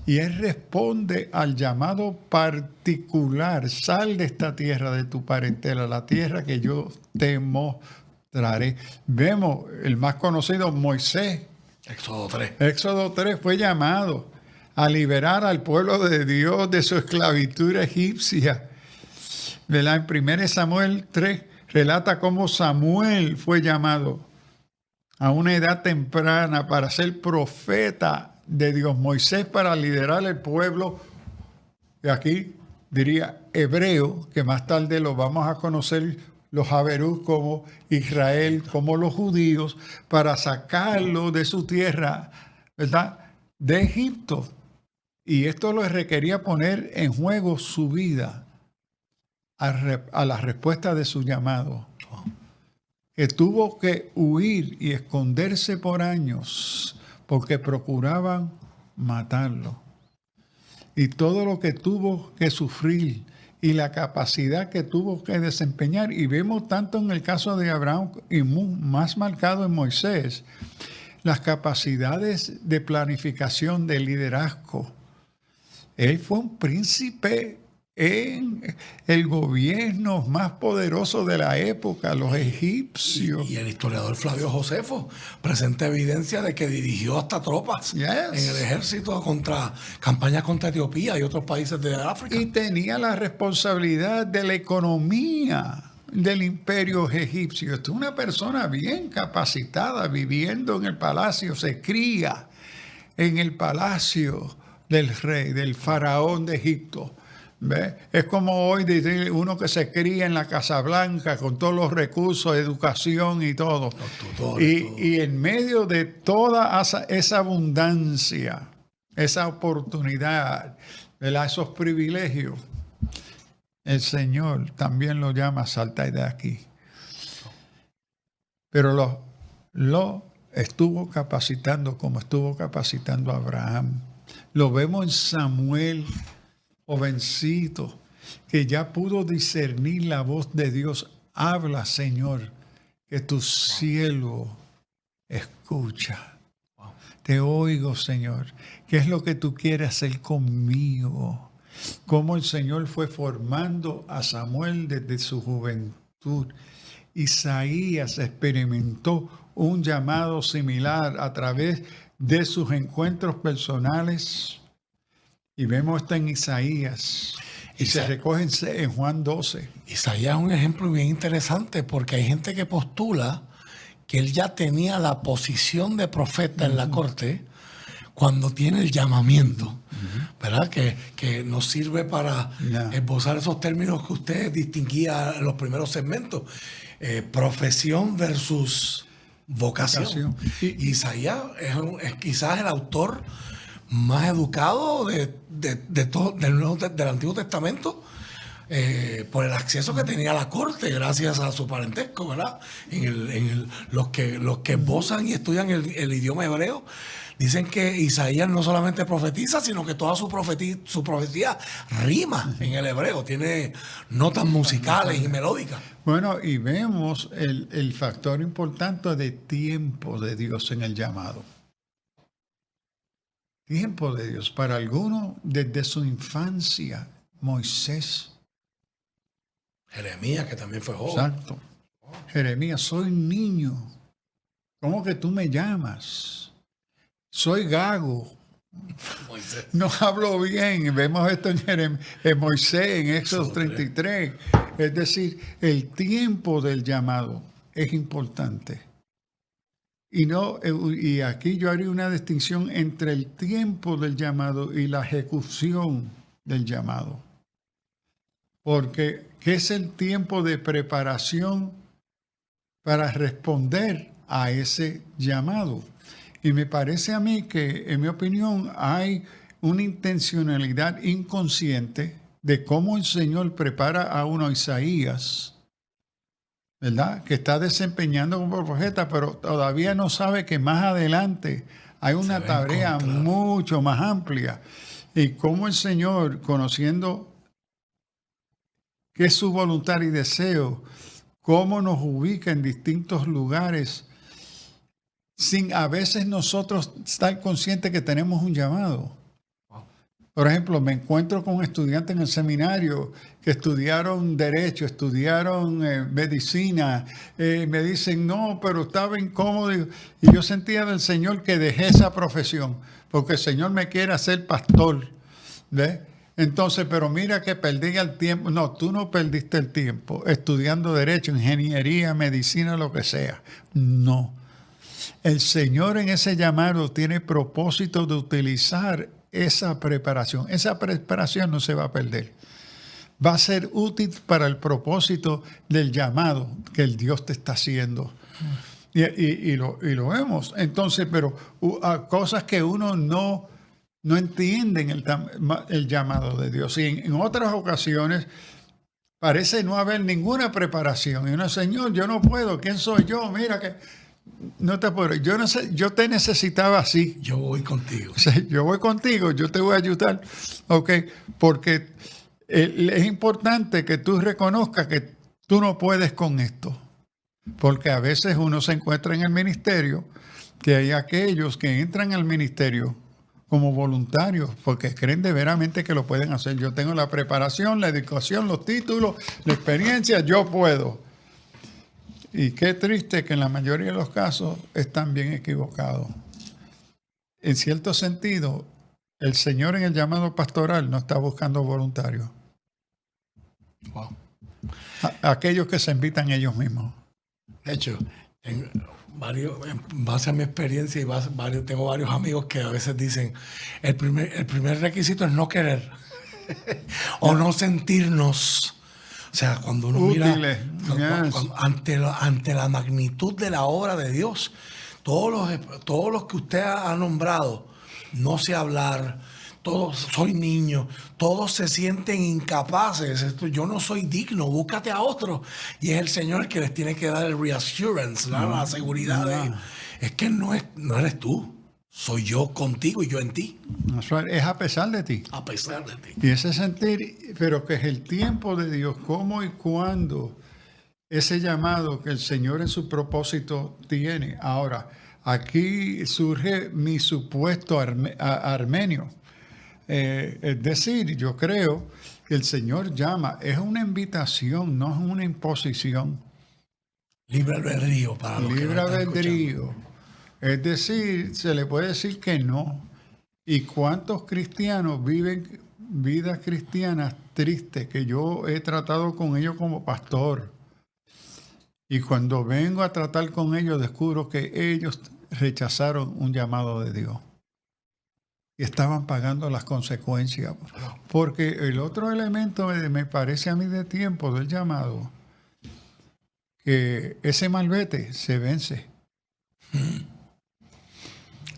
y él responde al llamado particular: sal de esta tierra, de tu parentela, la tierra que yo te mostraré. Vemos el más conocido, Moisés. Éxodo 3 fue llamado a liberar al pueblo de Dios de su esclavitud egipcia. ¿Verdad? En 1 Samuel 3 relata cómo Samuel fue llamado a una edad temprana para ser profeta de Dios. Moisés para liderar el pueblo, y aquí diría hebreo, que más tarde lo vamos a conocer los Haberús como Israel, como los judíos, para sacarlo de su tierra, ¿verdad?, de Egipto. Y esto le requería poner en juego su vida. a la respuesta de su llamado, que tuvo que huir y esconderse por años porque procuraban matarlo. Y todo lo que tuvo que sufrir y la capacidad que tuvo que desempeñar. Y vemos tanto en el caso de Abraham y más marcado en Moisés, las capacidades de planificación, de liderazgo. Él fue un príncipe en el gobierno más poderoso de la época, los egipcios. Y el historiador Flavio Josefo presenta evidencia de que dirigió hasta tropas en el ejército campañas contra Etiopía y otros países de África. Y tenía la responsabilidad de la economía del imperio egipcio. Esto es una persona bien capacitada, viviendo en el palacio, se cría en el palacio del rey, del faraón de Egipto. ¿Ve? Es como hoy uno que se cría en la Casa Blanca con todos los recursos, educación y todo. Y en medio de toda esa abundancia, esa oportunidad, ¿verdad? Esos privilegios, el Señor también lo llama salta de aquí. Pero lo estuvo capacitando como estuvo capacitando a Abraham. Lo vemos en Samuel, jovencito, que ya pudo discernir la voz de Dios. Habla, Señor, que tu siervo escucha. Te oigo, Señor. ¿Qué es lo que tú quieres hacer conmigo? Cómo el Señor fue formando a Samuel desde su juventud. Isaías experimentó un llamado similar a través de sus encuentros personales. Y vemos esto en Isaías. Y se recoge en Juan 12. Isaías es un ejemplo bien interesante porque hay gente que postula que él ya tenía la posición de profeta en la corte cuando tiene el llamamiento, ¿verdad? Que nos sirve para esbozar esos términos que usted distinguía en los primeros segmentos. Profesión versus vocación. Isaías es quizás el autor más educado del Antiguo Testamento, por el acceso que tenía a la corte gracias a su parentesco, ¿verdad? Los que esbozan y estudian el idioma hebreo dicen que Isaías no solamente profetiza, sino que toda su profecía rima en el hebreo, tiene notas musicales y melódicas. Bueno, y vemos el factor importante de tiempo de Dios en el llamado. Tiempo de Dios. Para algunos, desde su infancia, Moisés. Jeremías, que también fue joven. Exacto. Jeremías, soy niño. ¿Cómo que tú me llamas? Soy gago. Moisés. No hablo bien. Vemos esto en Moisés, en Éxodo 33. Es decir, el tiempo del llamado es importante. Y aquí yo haría una distinción entre el tiempo del llamado y la ejecución del llamado. Porque, ¿qué es el tiempo de preparación para responder a ese llamado? Y me parece a mí que, en mi opinión, hay una intencionalidad inconsciente de cómo el Señor prepara a uno, Isaías, ¿verdad? Que está desempeñando como profeta, pero todavía no sabe que más adelante hay una tarea mucho más amplia. Y cómo el Señor, conociendo qué es su voluntad y deseo, cómo nos ubica en distintos lugares, sin a veces nosotros estar conscientes que tenemos un llamado. Por ejemplo, me encuentro con estudiantes en el seminario que estudiaron Derecho, estudiaron Medicina. Me dicen, no, pero estaba incómodo. Y yo sentía del Señor que dejé esa profesión, porque el Señor me quiere hacer pastor. ¿Ves? Entonces, pero mira que perdí el tiempo. No, tú no perdiste el tiempo estudiando Derecho, Ingeniería, Medicina, lo que sea. No. El Señor en ese llamado tiene propósito de utilizar esa preparación. Esa preparación no se va a perder. Va a ser útil para el propósito del llamado que el Dios te está haciendo. Y lo vemos. Entonces, pero cosas que uno no entiende en el llamado de Dios. Y en otras ocasiones parece no haber ninguna preparación. Y uno, Señor, yo no puedo. ¿Quién soy yo? Mira que no te puedo. Yo no sé, yo te necesitaba así. Yo voy contigo. O sea, yo voy contigo, yo te voy a ayudar. Ok, porque es importante que tú reconozcas que tú no puedes con esto. Porque a veces uno se encuentra en el ministerio, que hay aquellos que entran al ministerio como voluntarios porque creen de veramente que lo pueden hacer. Yo tengo la preparación, la educación, los títulos, la experiencia, yo puedo. Y qué triste que en la mayoría de los casos están bien equivocados. En cierto sentido, el Señor en el llamado pastoral no está buscando voluntarios. Wow. Aquellos que se invitan ellos mismos. De hecho, en base a mi experiencia y tengo varios amigos que a veces dicen, el primer requisito es no querer o no sentirnos. O sea, cuando uno Útiles. mira ante la magnitud de la obra de Dios, todos los que usted ha nombrado, no sé hablar, todos soy niño, todos se sienten incapaces, yo no soy digno, búscate a otro. Y es el Señor el que les tiene que dar el reassurance, la seguridad de es que no eres tú, soy yo contigo y yo en ti. Es a pesar de ti. A pesar de ti. Y ese sentir, pero que es el tiempo de Dios, cómo y cuándo ese llamado que el Señor en su propósito tiene. Ahora, aquí surge mi supuesto armenio. Es decir, yo creo que el Señor llama, es una invitación, no es una imposición. Libre albedrío para los Libre que no están albedrío. escuchando. Es decir, se le puede decir que no. ¿Y cuántos cristianos viven vidas cristianas tristes que yo he tratado con ellos como pastor? Y cuando vengo a tratar con ellos, descubro que ellos rechazaron un llamado de Dios. Y estaban pagando las consecuencias. Porque el otro elemento me parece a mí de tiempo del llamado, que ese malvete se vence.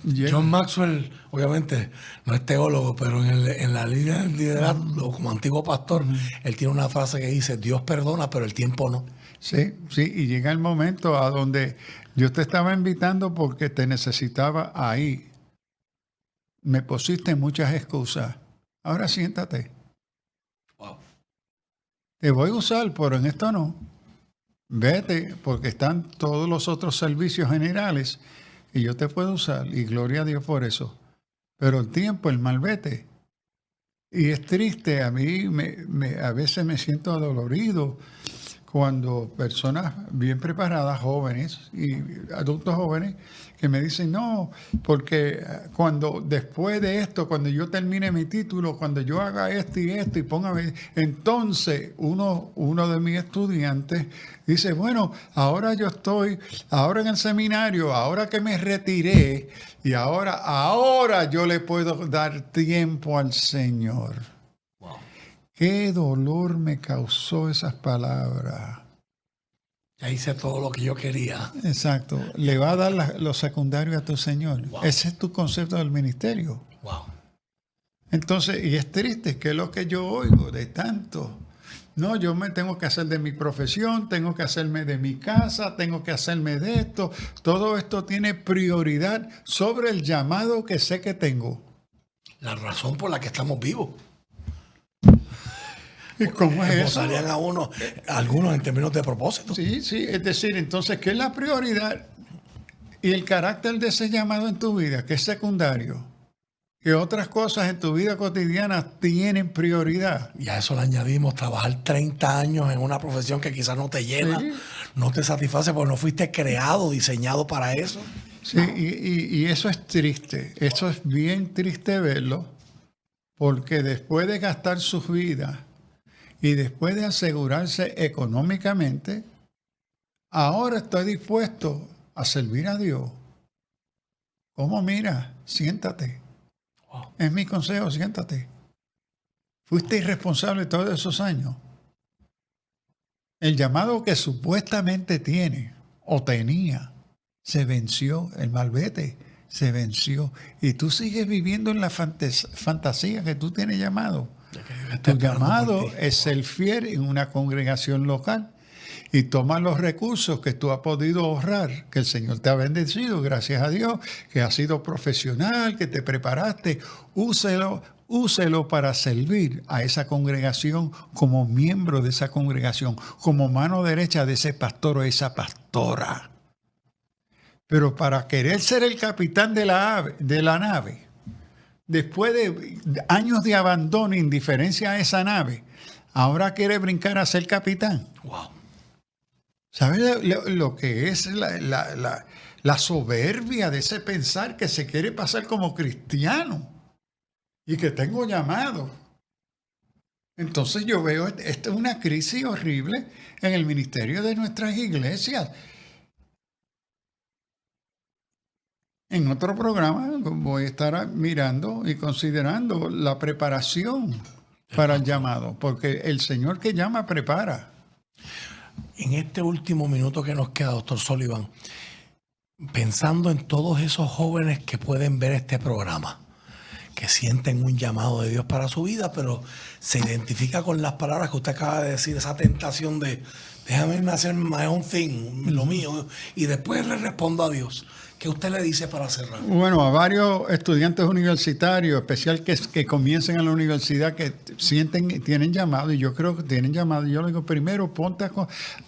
John Maxwell, obviamente, no es teólogo, pero en la línea del liderazgo, como antiguo pastor, él tiene una frase que dice, Dios perdona, pero el tiempo no. Sí, y llega el momento a donde yo te estaba invitando porque te necesitaba ahí. Me pusiste muchas excusas. Ahora siéntate. Wow. Te voy a usar, pero en esto no. Vete, porque están todos los otros servicios generales y yo te puedo usar, y gloria a Dios por eso. Pero el tiempo, el malvete. Y es triste, a mí a veces me siento adolorido cuando personas bien preparadas, jóvenes y adultos jóvenes, que me dicen, no, porque después de esto, cuando yo termine mi título, cuando yo haga esto y póngame, entonces uno de mis estudiantes dice, bueno, ahora ahora en el seminario, ahora que me retiré, y ahora yo le puedo dar tiempo al Señor. Qué dolor me causó esas palabras. Ya hice todo lo que yo quería. Exacto. Le va a dar lo secundario a tu Señor. Wow. Ese es tu concepto del ministerio. Wow. Entonces, y es triste, que es lo que yo oigo de tanto. No, yo me tengo que hacer de mi profesión, tengo que hacerme de mi casa, tengo que hacerme de esto. Todo esto tiene prioridad sobre el llamado que sé que tengo. La razón por la que estamos vivos. ¿Y cómo es eso? Salían algunos en términos de propósito. Sí, es decir, entonces, ¿qué es la prioridad y el carácter de ese llamado en tu vida, que es secundario? Que otras cosas en tu vida cotidiana tienen prioridad. Y a eso le añadimos trabajar 30 años en una profesión que quizás no te llena, Sí. no te satisface porque no fuiste creado, diseñado para eso. Sí, y eso es triste. Eso es bien triste verlo, porque después de gastar sus vidas y después de asegurarse económicamente, ahora estoy dispuesto a servir a Dios. ¿Cómo? Mira, siéntate. Wow. Es mi consejo, siéntate. Fuiste irresponsable todos esos años. El llamado que supuestamente tiene o tenía se venció, el malvete se venció. Y tú sigues viviendo en la fantasía que tú tienes llamado. Tu llamado es ser fiel en una congregación local y toma los recursos que tú has podido ahorrar, que el Señor te ha bendecido, gracias a Dios, que has sido profesional, que te preparaste, úselo para servir a esa congregación como miembro de esa congregación, como mano derecha de ese pastor o esa pastora. Pero para querer ser el capitán de la nave, después de años de abandono e indiferencia a esa nave, ahora quiere brincar a ser capitán. Wow. ¿Sabes lo que es la soberbia de ese pensar que se quiere pasar como cristiano y que tengo llamado? Entonces yo veo esta es una crisis horrible en el ministerio de nuestras iglesias. En otro programa voy a estar mirando y considerando la preparación para el llamado, porque el Señor que llama prepara. En este último minuto que nos queda, doctor Sullivan, pensando en todos esos jóvenes que pueden ver este programa, que sienten un llamado de Dios para su vida, pero se identifica con las palabras que usted acaba de decir, esa tentación de déjame irme a hacer my own thing, lo mío, y después le respondo a Dios. ¿Qué usted le dice para cerrar? Bueno, a varios estudiantes universitarios, especial que comiencen a la universidad, que tienen llamado, y yo creo que tienen llamado, yo le digo, primero ponte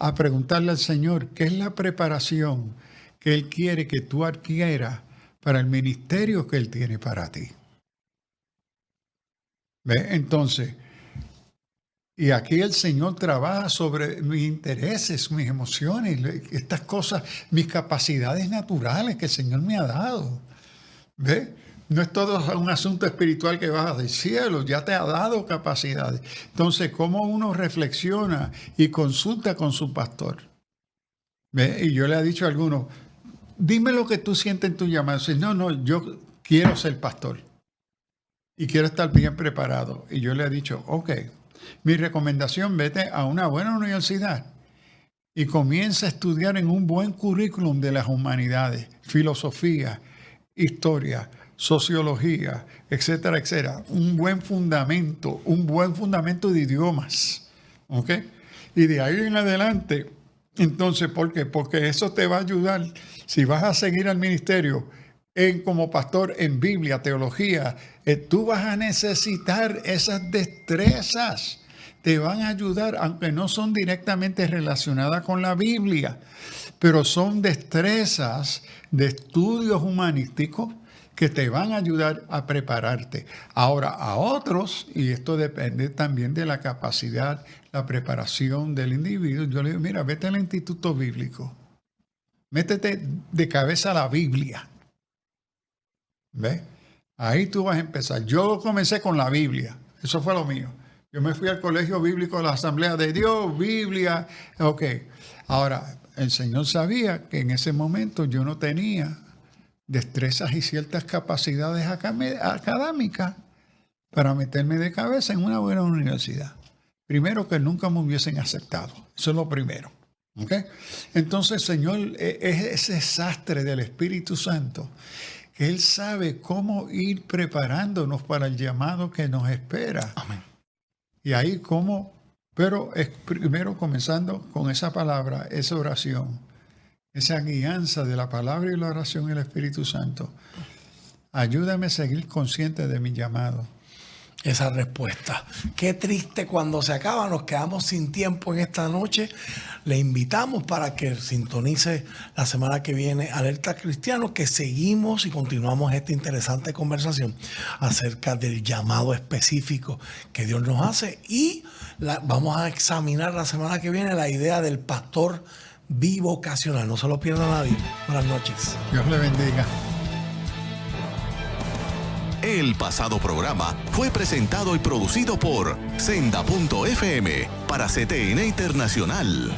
a preguntarle al Señor, ¿qué es la preparación que Él quiere que tú adquieras para el ministerio que Él tiene para ti? ¿Ve? Entonces, y aquí el Señor trabaja sobre mis intereses, mis emociones, estas cosas, mis capacidades naturales que el Señor me ha dado. ¿Ve? No es todo un asunto espiritual que baja del cielo, ya te ha dado capacidades. Entonces, ¿cómo uno reflexiona y consulta con su pastor? ¿Ve? Y yo le he dicho a algunos, dime lo que tú sientes en tu llamado. Dice, no, yo quiero ser pastor y quiero estar bien preparado. Y yo le he dicho, ok. Mi recomendación, vete a una buena universidad y comienza a estudiar en un buen currículum de las humanidades, filosofía, historia, sociología, etcétera, etcétera. Un buen fundamento de idiomas. ¿Ok? Y de ahí en adelante, entonces, ¿por qué? Porque eso te va a ayudar, si vas a seguir al ministerio como pastor en Biblia, teología, tú vas a necesitar esas destrezas. Te van a ayudar, aunque no son directamente relacionadas con la Biblia, pero son destrezas de estudios humanísticos que te van a ayudar a prepararte. Ahora, a otros, y esto depende también de la capacidad, la preparación del individuo, yo le digo, mira, vete al instituto bíblico, métete de cabeza a la Biblia. ¿Ves? Ahí tú vas a empezar. Yo comencé con la Biblia. Eso fue lo mío. Yo me fui al colegio bíblico de la Asamblea de Dios, Biblia. Ok. Ahora, el Señor sabía que en ese momento yo no tenía destrezas y ciertas capacidades académicas para meterme de cabeza en una buena universidad. Primero, que nunca me hubiesen aceptado. Eso es lo primero. ¿Ok? Entonces, Señor, es ese sastre del Espíritu Santo. Él sabe cómo ir preparándonos para el llamado que nos espera. Amén. Y ahí cómo, pero es primero comenzando con esa palabra, esa oración, esa guianza de la palabra y la oración del Espíritu Santo. Ayúdame a seguir consciente de mi llamado. Esa respuesta. Qué triste cuando se acaba, nos quedamos sin tiempo en esta noche. Le invitamos para que sintonice la semana que viene Alerta Cristiano, que seguimos y continuamos esta interesante conversación acerca del llamado específico que Dios nos hace, y vamos a examinar la semana que viene la idea del pastor bivocacional. No se lo pierda nadie. Buenas noches. Dios le bendiga. El pasado programa fue presentado y producido por Senda.fm para CTN Internacional.